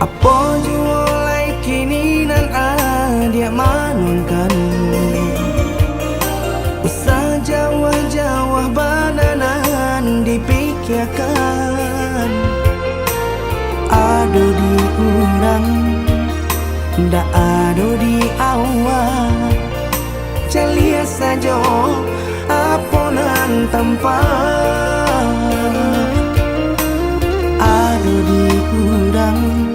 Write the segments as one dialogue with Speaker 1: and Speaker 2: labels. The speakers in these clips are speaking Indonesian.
Speaker 1: Apa jualai kini nan dia manungkan usah jawah-jawah bananan dipikirkan. Ado di urang ndak ado di awak, celia saja aponan tempat. Ado di urang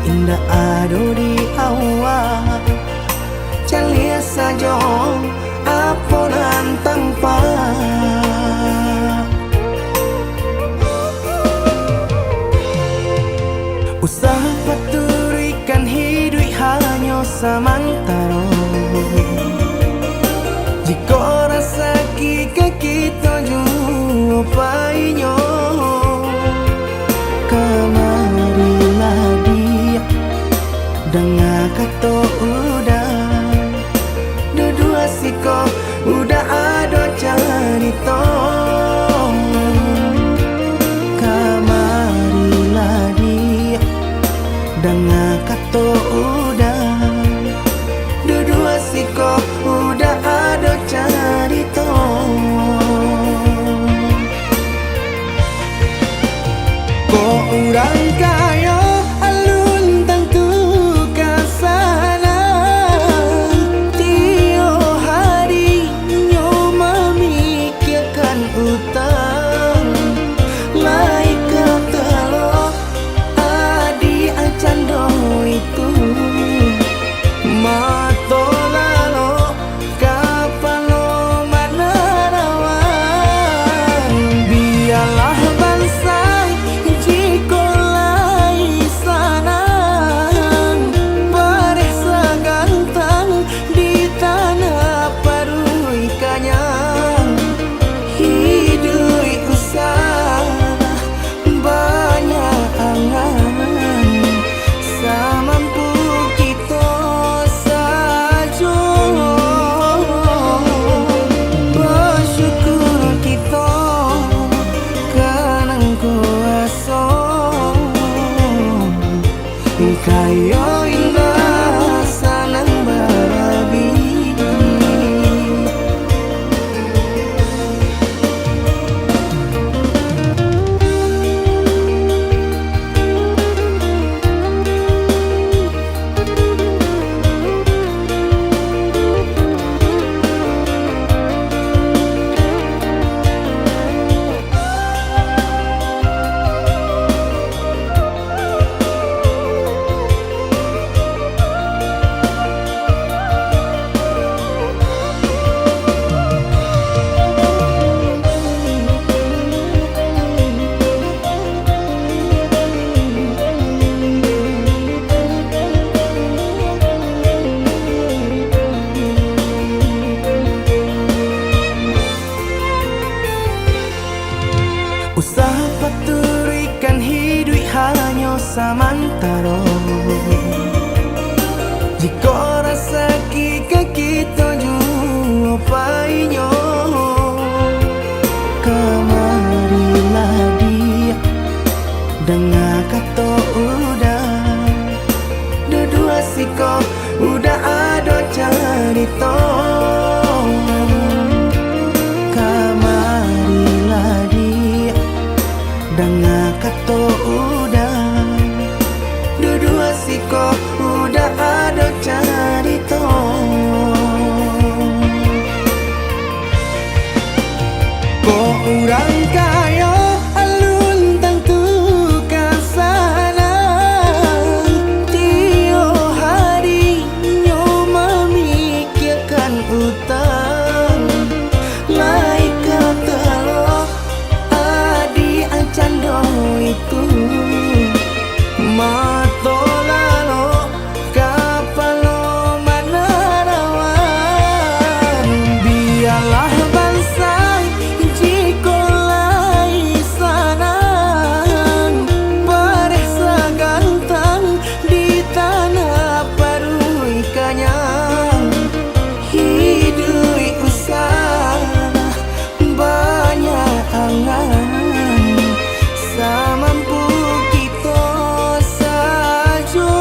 Speaker 1: indah ado di awak, celia saja aponan tempat. Usah paturikan hidup hanya samantara. Jika rasa kita jumpai-nya, kemarilah dia dengar kata udah dua siko udah ada cerita. Kemarilah dia dengar kata udah dua siko udah ada cerita. Kok orang kaya alun tentu kasana, tiap hari nyo memikirkan utang. Lain kata lo adi acando itu mato lalo kapan lo mana rawan. Biarlah bangsa kayo indah sanang babi. Usah paturikan hidup hanya samantara. Jika rasa kita jumpai-nya, kemarilah dia dengar kata udah dua siko udah ada cerita. Kemarilah dia dengar kata udah dua siko udah ada cerita. Kok orang kaya alun tentu kasana, itu matolalo kapalo manarawan biarlah bansai jikolai sanang paresa gantang di tanah parui kanyang hidui usah banyak angan samampu kita saja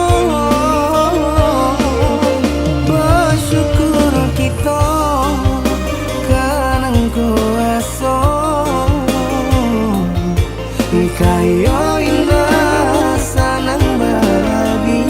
Speaker 1: bersyukur kita kanang kuasa kayo indah sanang babi.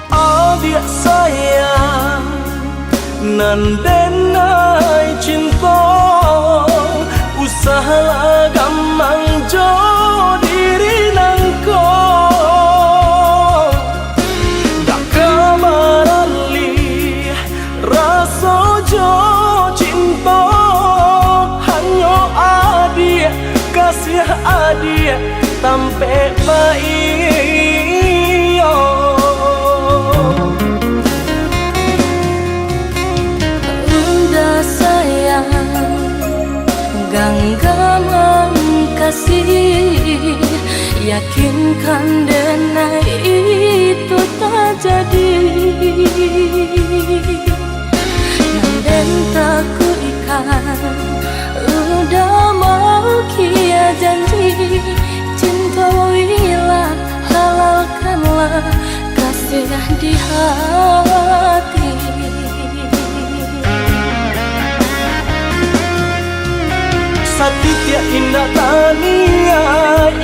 Speaker 2: Adik sayang nandenai cinta usaha gampang jo diri nangko dak kamarali rasa jo cinta hanya adik kasih adik sampai baik
Speaker 3: genggaman kasih yakinkan denai itu tak jadi nanden tak kuikan udah mau kia janji cinta wilah halalkanlah kasih di hati.
Speaker 2: Satitya indah tania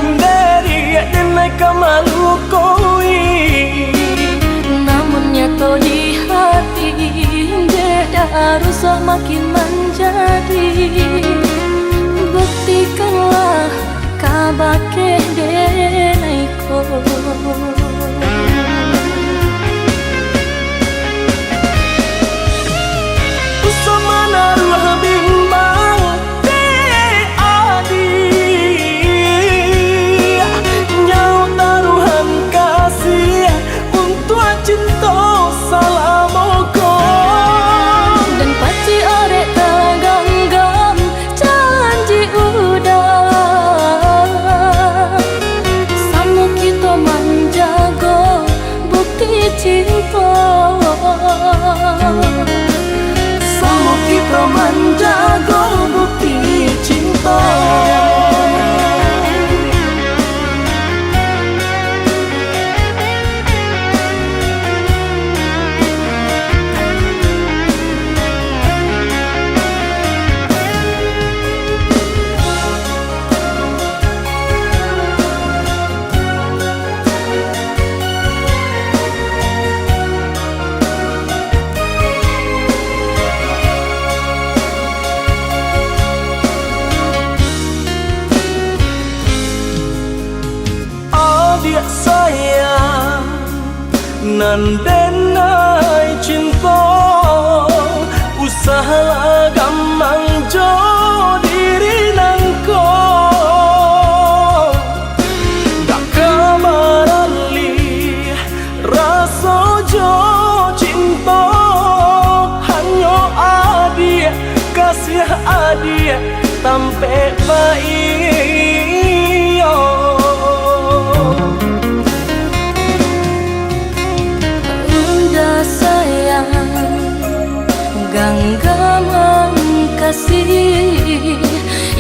Speaker 2: inderi denai kamalu koi
Speaker 3: namun nyato di hati beda rusak makin menjadi buktikanlah kabake denai ko
Speaker 2: usama naruh bimbang cinta salamoko
Speaker 3: dan paci orek taganggam janji udah sama kita menjaga bukti cinta
Speaker 2: sama kita menjaga bukti cinta. Adik sayang nandenai cinta usaha gampang jo diri nangko dak kamarali rasa jo cinta hanya adik kasih adik sampai baik-baik.
Speaker 3: Udah sayang genggaman kasih,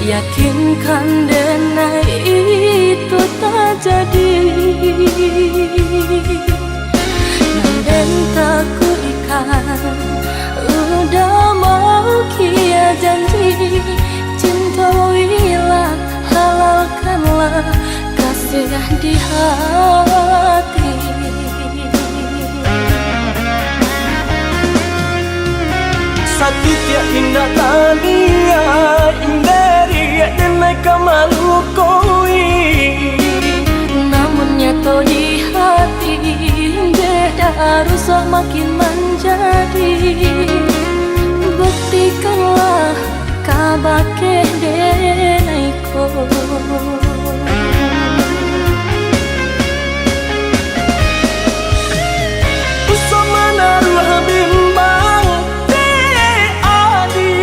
Speaker 3: yakinkan denai itu tak jadi. Nanden tak ku ikan, udah mau kia janji. Cinta wilah halalkanlah kasih di hati.
Speaker 2: Sakit ya indah tania, indah ria denai kamalu koi.
Speaker 3: Namun nyata di hati beda rusak makin menjadi. Buktikanlah kabake denaiko.
Speaker 2: Usama naruh bimbang di adi,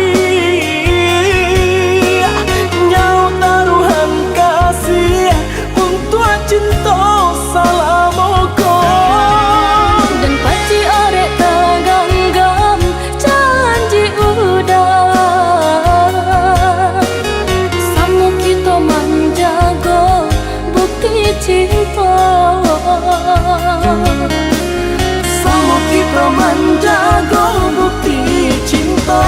Speaker 2: nyau taruhan kasih untuk cinta salamoko.
Speaker 3: Dan paci orek teganggam janji udah. Samu kita menjaga bukti cinta.
Speaker 2: Sama kita menjaga bukti cinta.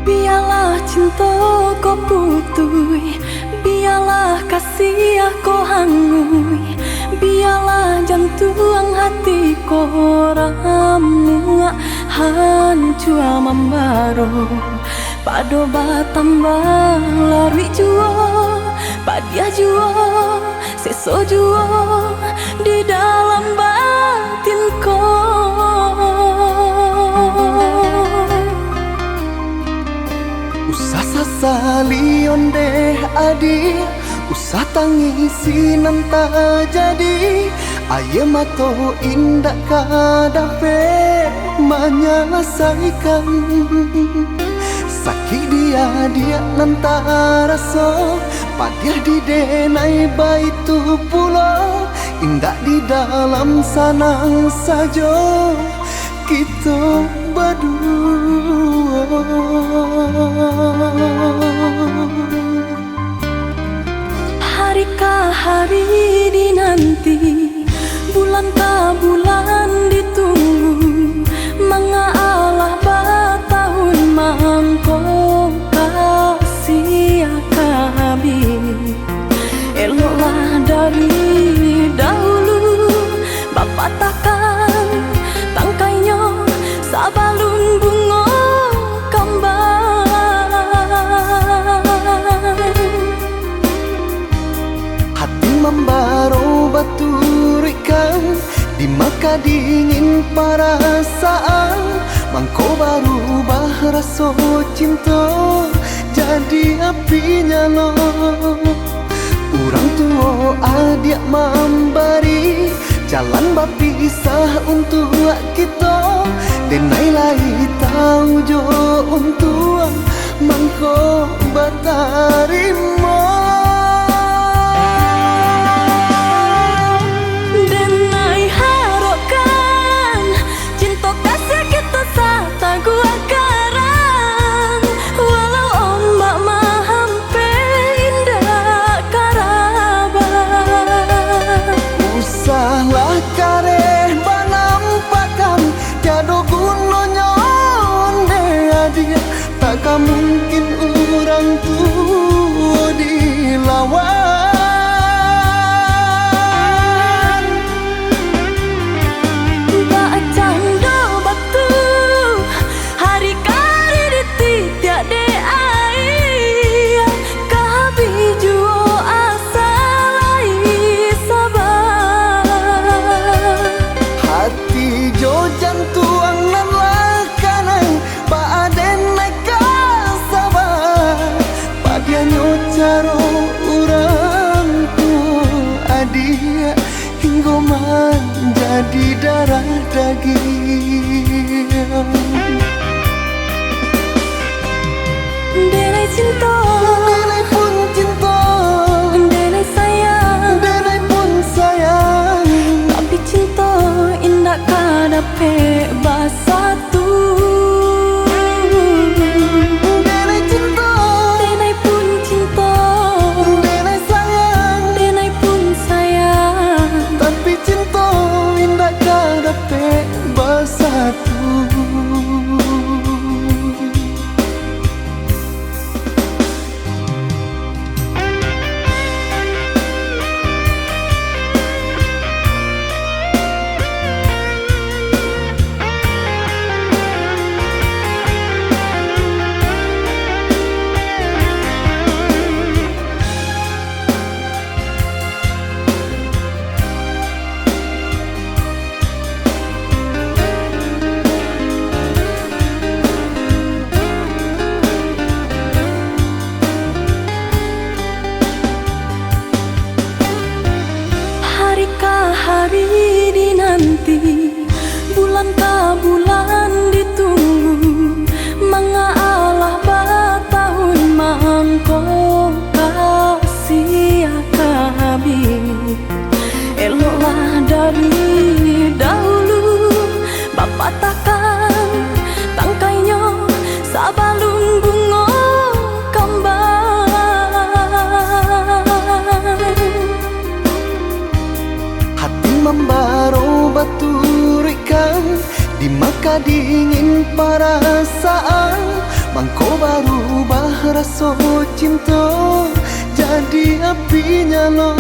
Speaker 3: Biarlah cinta kau putui, biarlah kasih kau hangui, biarlah jantung hati kau ramu hancur membaro. Pado batambah lari jua, padia jua, seso jua di dalam batin kau.
Speaker 2: Usah sasali onde adi, usah tangisi nanta jadi. Aye mato indak kadape menyelesaikan. Sakit dia nanta rasa, padiah di denai baitu pulau. Indak di dalam sanang saja kita berdua.
Speaker 3: Hari ke hari dinanti, bulan ke bulan ditunggu. Mengalah batahun mangko kasih kami. Eloklah dari dahulu, Bapak takkan tangkainya sabalun bunga kembang.
Speaker 2: Hati membaro baturikan, di maka dingin perasaan. Mangko baru rasa cinta jadi api nyala. Orang tua adik memberi jalan berpisah untuk kita. Denai lai tahu jo untuk mangko batarimo.
Speaker 3: Denai harapkan cinta kasih kita sata gua karang. Walau ombak mahampe indah karabat.
Speaker 2: Usahlah kareh banampakan, tiada gunanya onde adia. Takkan mungkin orang tua dilawan.
Speaker 3: Bacanda batu hari kari ditiak de ai. Kabi juo asal sabar.
Speaker 2: Hati jo jantung nan lakanan, baaden naik sabar. Padianyo caro orang tua adia, hingga menjadi darah daging.
Speaker 3: Denai cinta,
Speaker 2: Denai pun cinta,
Speaker 3: denai sayang,
Speaker 2: denai pun sayang.
Speaker 3: tapi cinta indah kadape basatu.
Speaker 2: Denai cinta,
Speaker 3: Denai pun cinta,
Speaker 2: denai sayang.
Speaker 3: denai pun sayang.
Speaker 2: Tapi cinta indah kadape bersatu.
Speaker 3: Hari ke hari dinanti, bulan ke bulan dari dahulu. Bapak takkan tangkainya sabalung bunga kembang.
Speaker 2: Hati membaro baturikan di maka dingin perasaan. Mangko baru bahraso cinta jadi api nyala.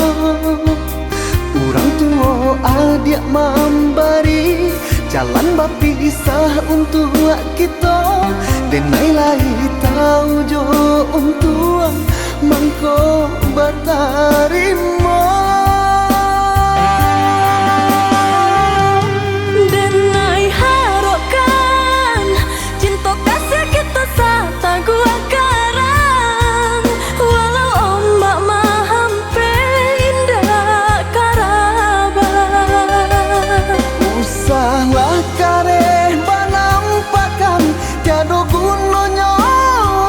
Speaker 2: Urang tua adik memberi jalan berpisah untuk kita. Denai lai tahu jo untuk mangko batarimo.
Speaker 3: Denai harokan cinta kasih kita sata gua karang. Walau ombak mahampe indah karabat.
Speaker 2: Usahlah kareh banampakan tiada gunanya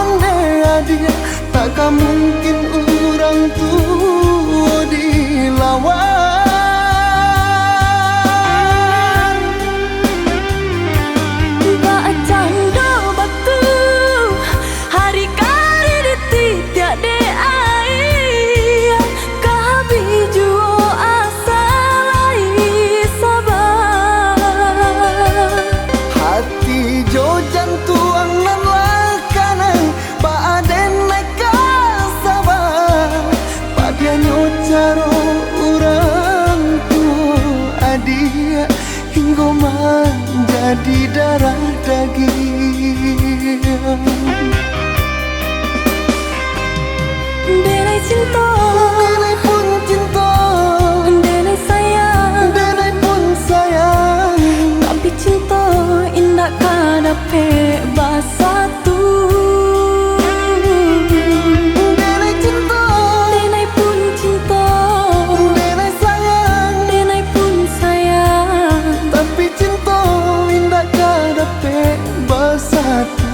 Speaker 2: onde adia. Takkan mungkin orang tua dilawan.
Speaker 3: Bak canda batu hari kari ditidak de air. Kabi juo asalai sabar.
Speaker 2: Hati jo jantuang nan lakanan baaden neka sabar. Padianyo caro orang tua adia hingga menjadi darah daging.
Speaker 3: Denai cinta,
Speaker 2: Denai pun cinta,
Speaker 3: denai sayang,
Speaker 2: denai pun sayang.
Speaker 3: tapi cinta indah kadape basatu.
Speaker 2: Denai cinta,
Speaker 3: Denai pun cinta,
Speaker 2: denai sayang.
Speaker 3: denai pun sayang.
Speaker 2: Tapi cinta indah kadape bersatu.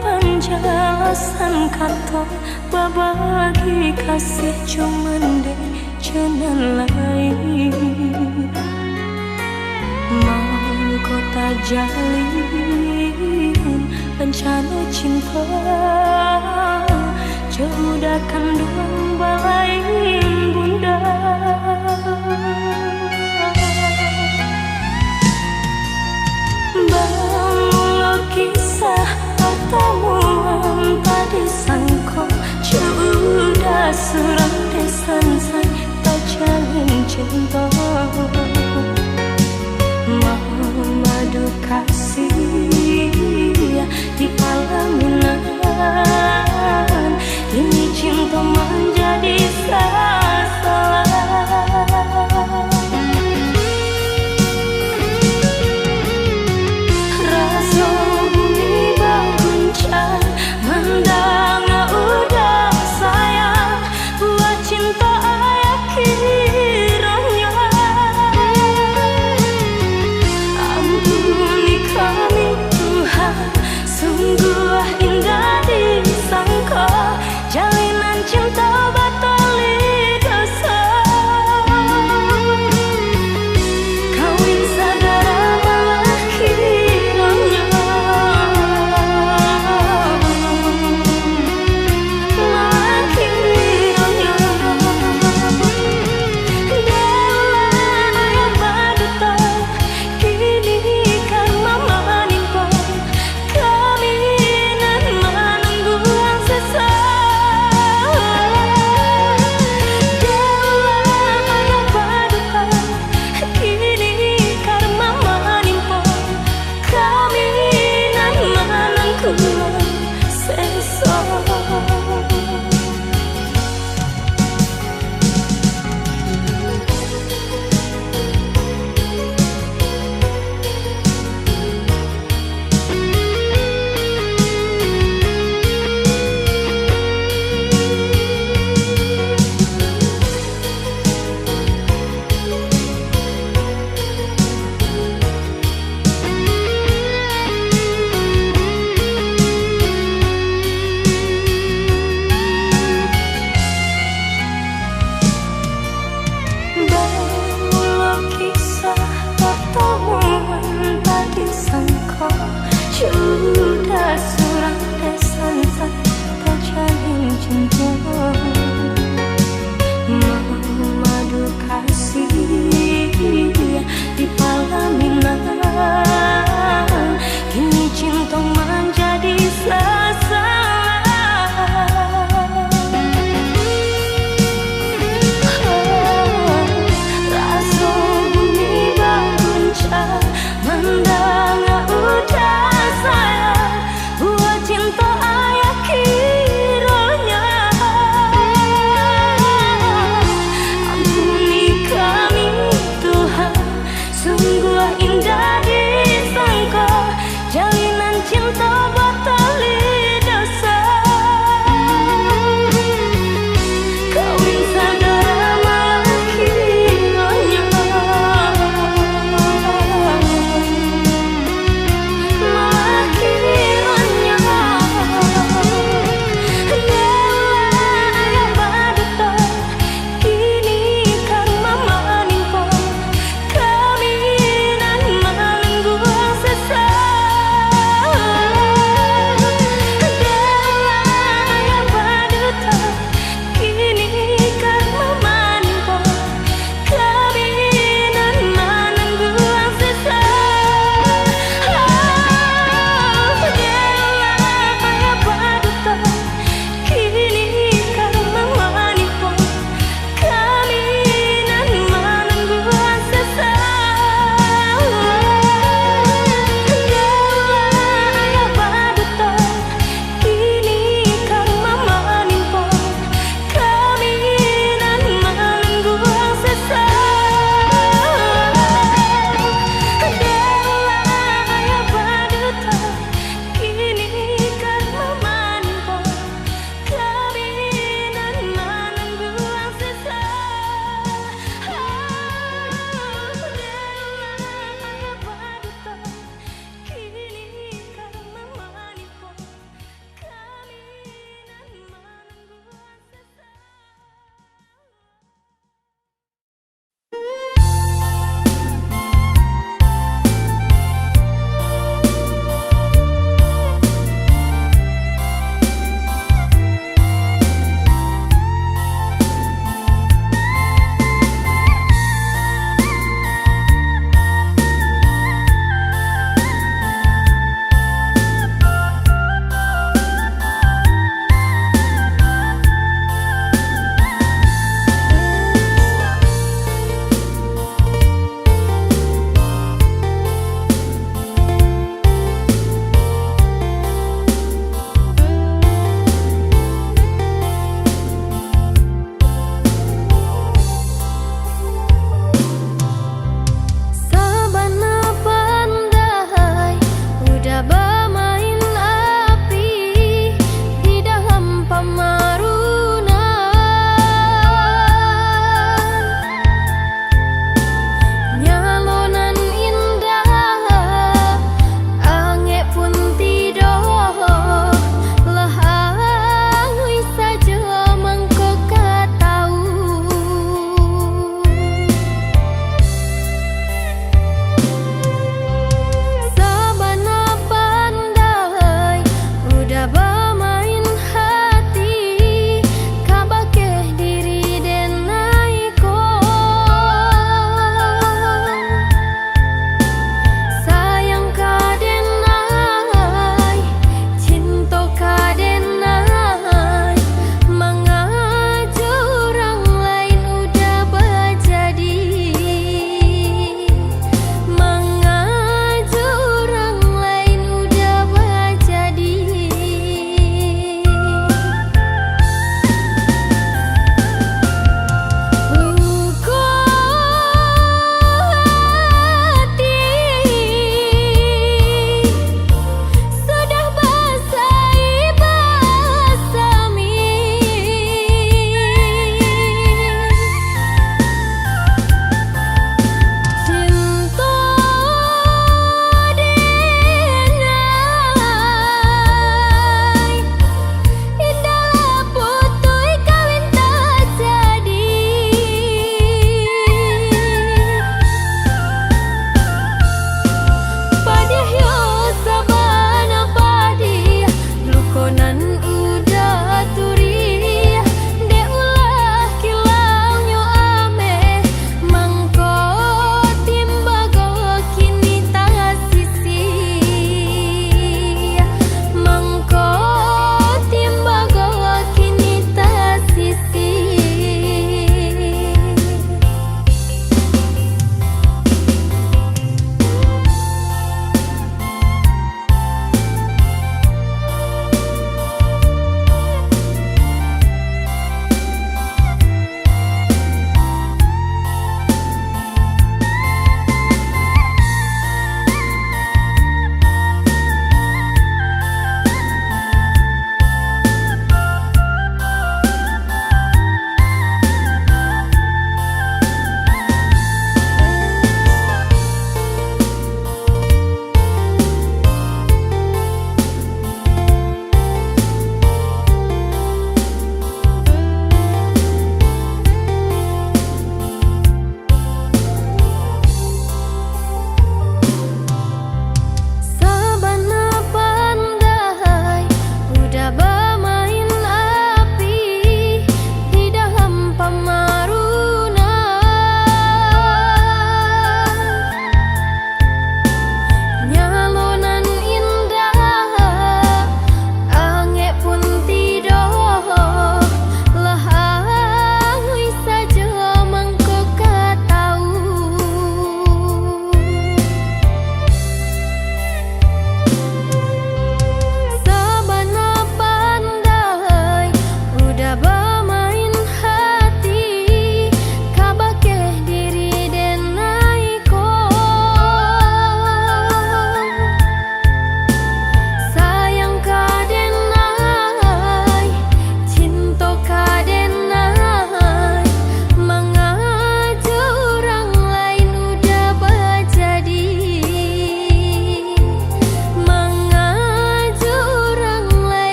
Speaker 3: Penjelasan kata babagi kasih cuman deh jalan lain. Mahkota jalin rencana cinta jemudahkan dua balai bunda. Bangun kisah pertemuan tadi sangko sudah suram desan say tak jalin cinta. Madu kasih di pelaminan ini cinta menjadi satu. sansai terjalin cinta memadu kasih di pelaminan. Kini cinta menjadi sasaran. Rasa bumi berguncang mendengar udah sayang buat cinta ayah kiranya.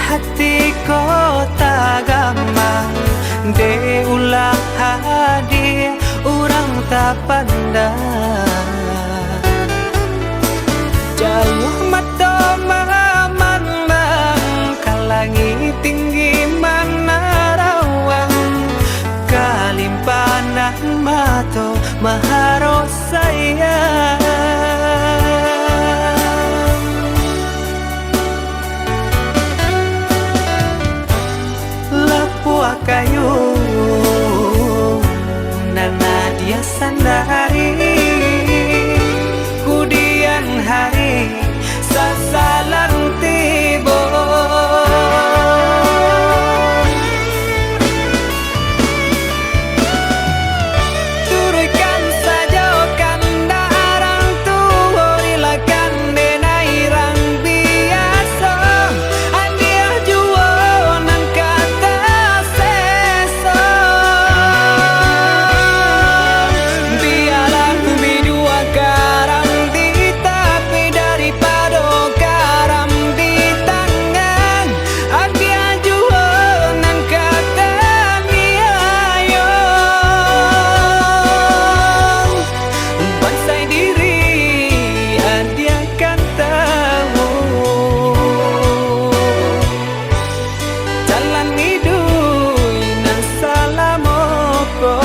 Speaker 1: hati kota gampang de ulah hadir orang tak pandang jauh mata mamang kalangi tinggi mana rawang kalimpanan mato maharo sayang lapua kayu nana dia sandari kudian hari sasalan tibo turutkan saja kanda arang tua rilakan denai rang biasa andia jua nan kata seso biarlah bidua garam di tapi daripada garam di tangan andia jua nan kata niayo bansai diri andia kan tahu jalan hidup nan salamoko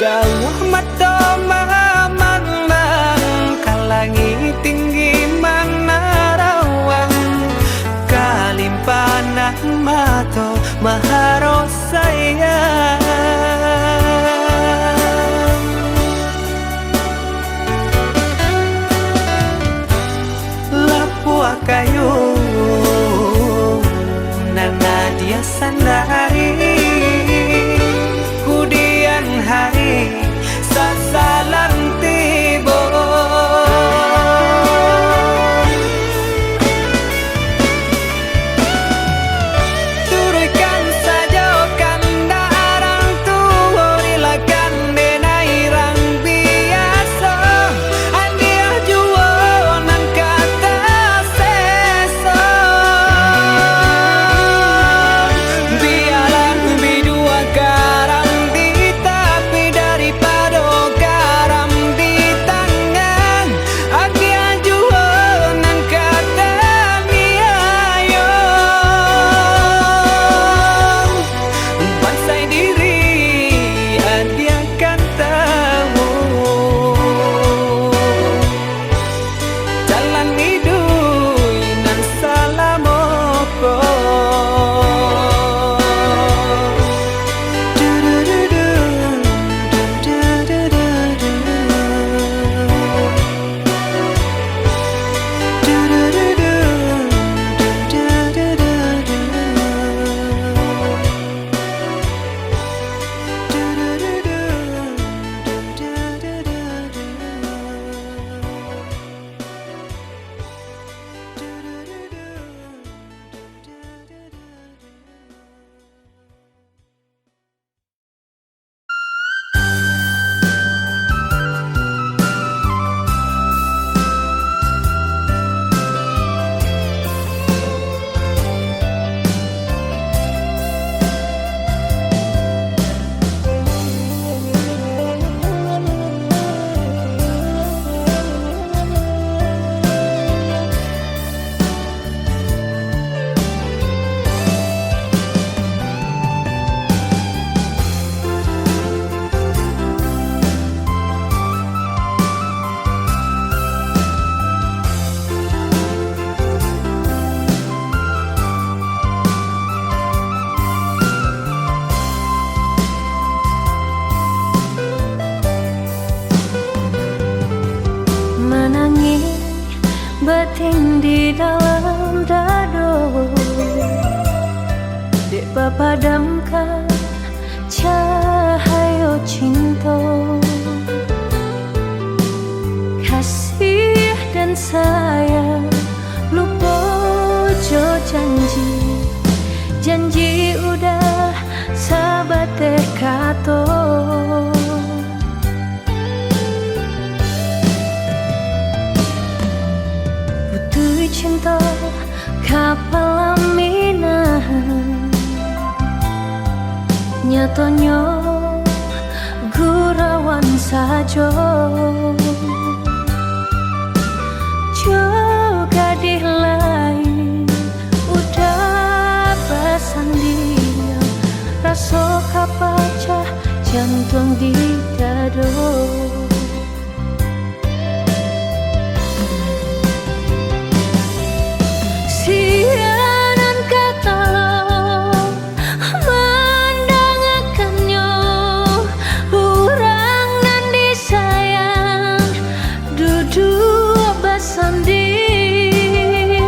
Speaker 1: jauh mata mamang kalangi tinggi mana rawang kalimpanan mato maharo sayang lapua kayu nana dia sandari kudian hari sasala
Speaker 3: coba padamkan cahaya cinta, kasih dan sayang. Lupa jo janji udah sabate kato. Butuh cinta kapal laminahan, nyatanya gurawan saja. Juga di lain udah pesan dia, rasa kapacah jantung di dado. Sianan kata mendangakannya, orang nan disayang duduk bersanding.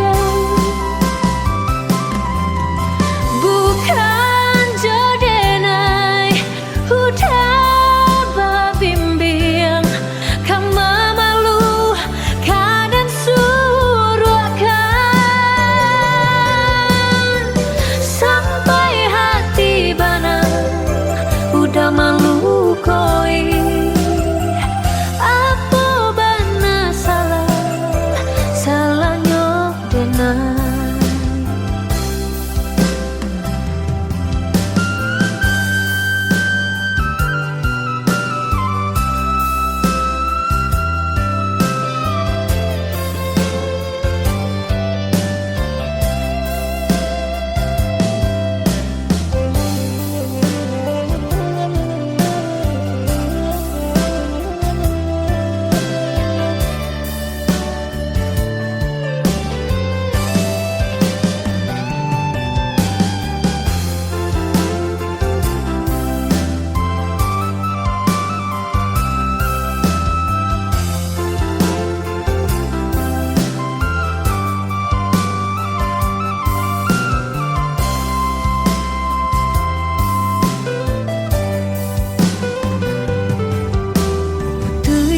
Speaker 3: Bukan jodenai udah babimbing, kama malu kadang suruhkan. Sampai hati bana udah malu koi, apa bana salahnya denai.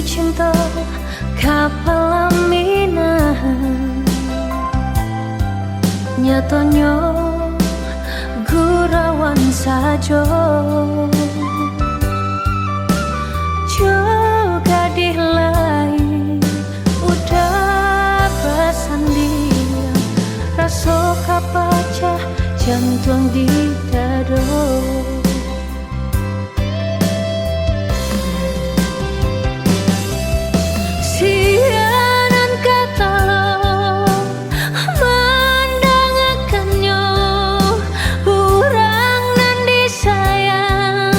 Speaker 3: Cinta kapal laminahan, nyatanya gurawan saja. Juga di lain udah pesan dia, rasa kapacah jantung di dado. Sianan kata mendangakannya, orang nan disayang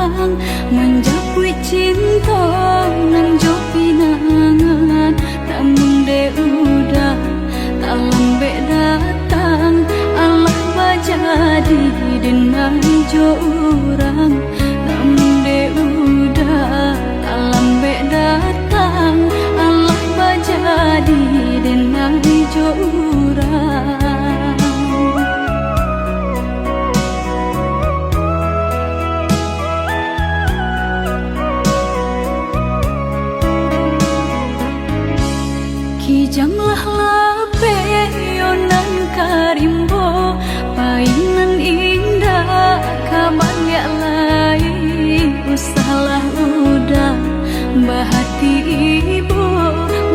Speaker 3: datang menjapui cinta nan jo pinangan, namun de udah tak lambe datang. Allah bajadi dengan jo urang, namun de udah tak lambe datang. Allah bajadi dengan jo urang. Kijanglah lape yonan karimbo, painan indah kaban ya lai. Usahlah udah bahati ibu,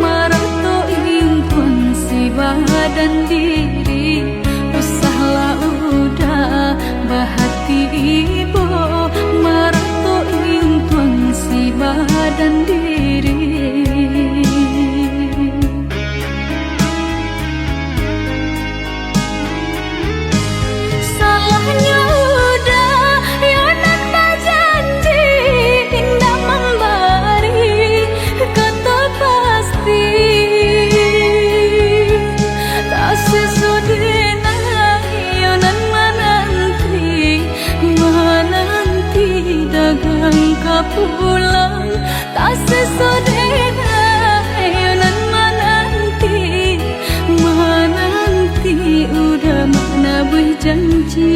Speaker 3: marato impun si badan diri. Usahlah udah bahati ibu, marato impun si badan diri. Pulang tak sesodena yonan menanti udah mana berjanji.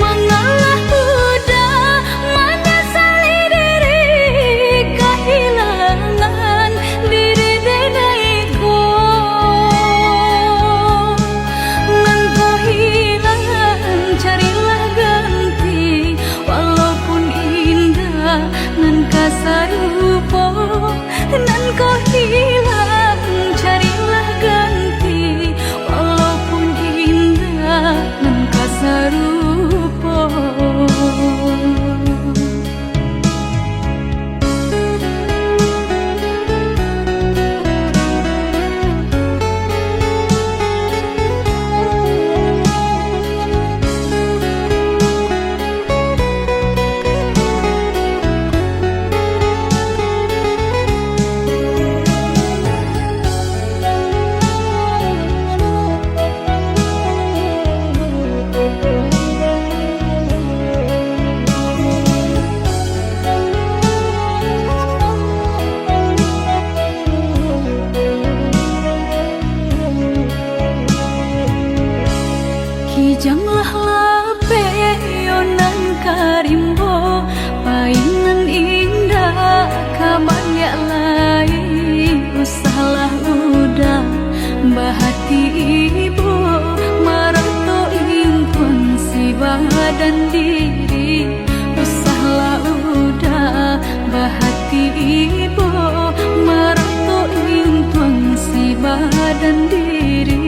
Speaker 3: Mengalah udah menyesali diri, kehilangan diri denaiku. Carilah ganti, walaupun indah nan kasarupo, nan kau hilang. Carilah ganti, walaupun indah nan kasarupo. Kijanglah lape yonan karimbo, painan indah kaban ya lai. Usahlah udah bahati ibu, marato impun si badan diri. Usahlah udah bahati ibu, marato impun si badan diri.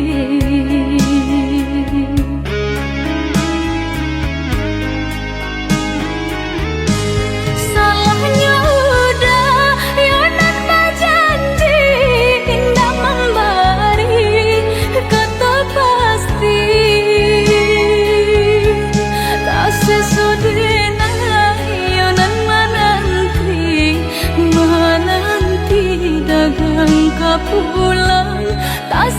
Speaker 3: Pulang tak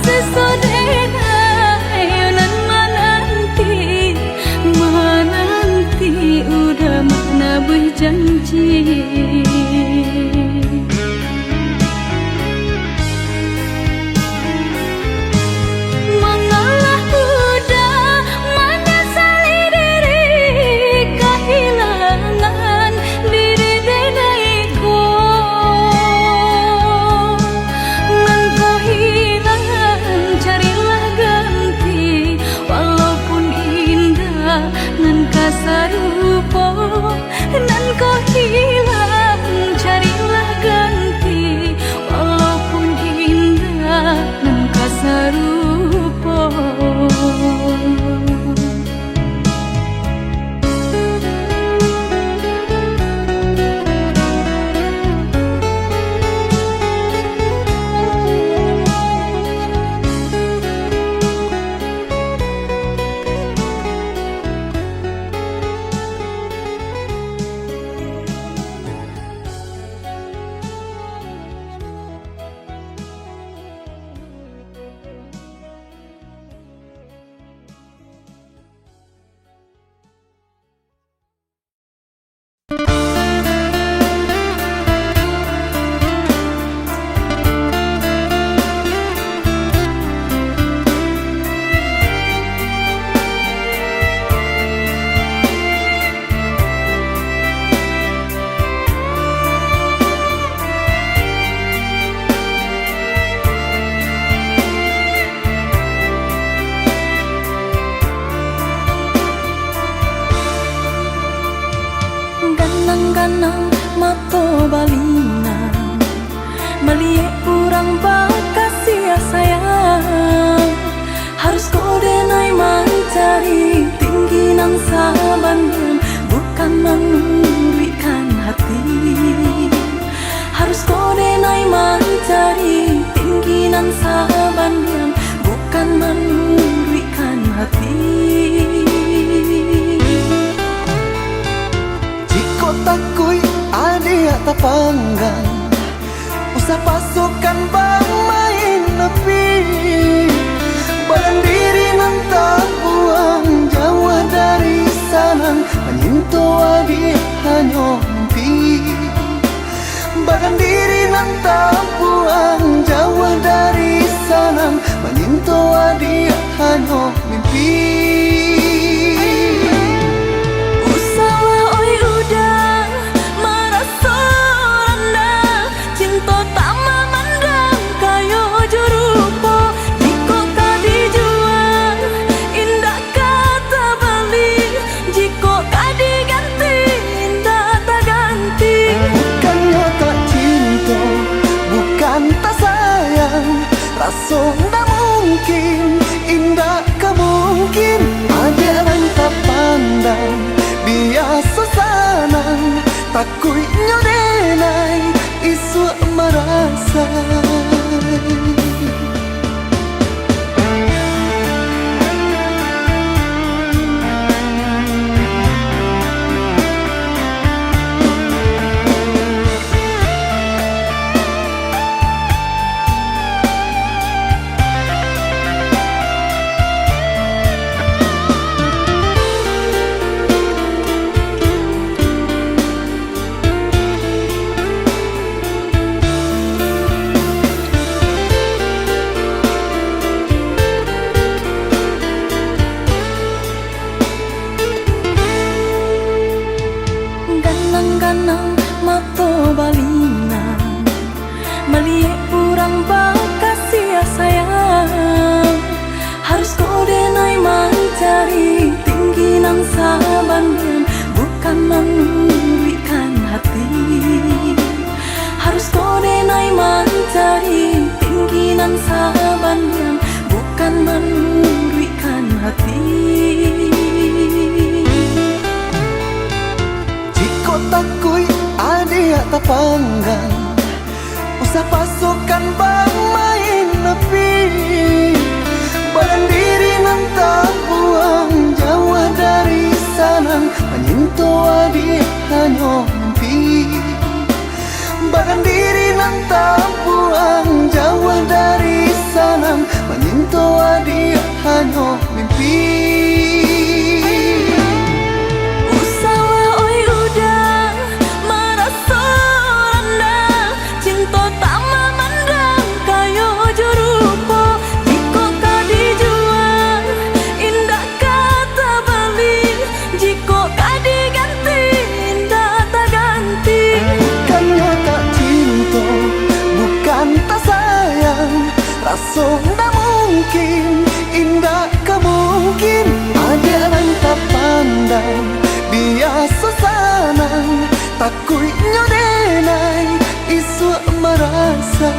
Speaker 2: hanya mimpi. Badan diri nan tak buang jauh dari sana, menyintoa dia hanya mimpi.
Speaker 3: Usaha oi udah merasa rendah, cinta tak memandang kayo jurupo. Jika kau dijual, indah kata beli. Jika kau diganti, indah tak ganti.
Speaker 2: Bukannya tak cinta, bukan tak sayang, rasa tak mungkin, indah kemungkin. Ada yang tak pandang, biasa sanang, takut nyodenai, isu merasa.
Speaker 3: Ganang-ganang mato balingan, melihat orang bakasih sayang. Harus kau denai mencari tinggi nang sabanyan, bukan memberikan hati. Harus kau denai mencari tinggi nang sabanyan, bukan memberikan hati.
Speaker 2: Takui adik tak panggang, usah pasukan bang main nepi. Badan diri nan tak buang jauh dari sana, menyintoa dia hanya mimpi. Badan diri nan tak buang jauh dari sana, menyintoa dia hanya mimpi. Rasa tak mungkin, indah kemungkin. Ada yang tak pandang, biasa sanang, takut nyodenai, isu merasa.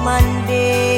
Speaker 4: mande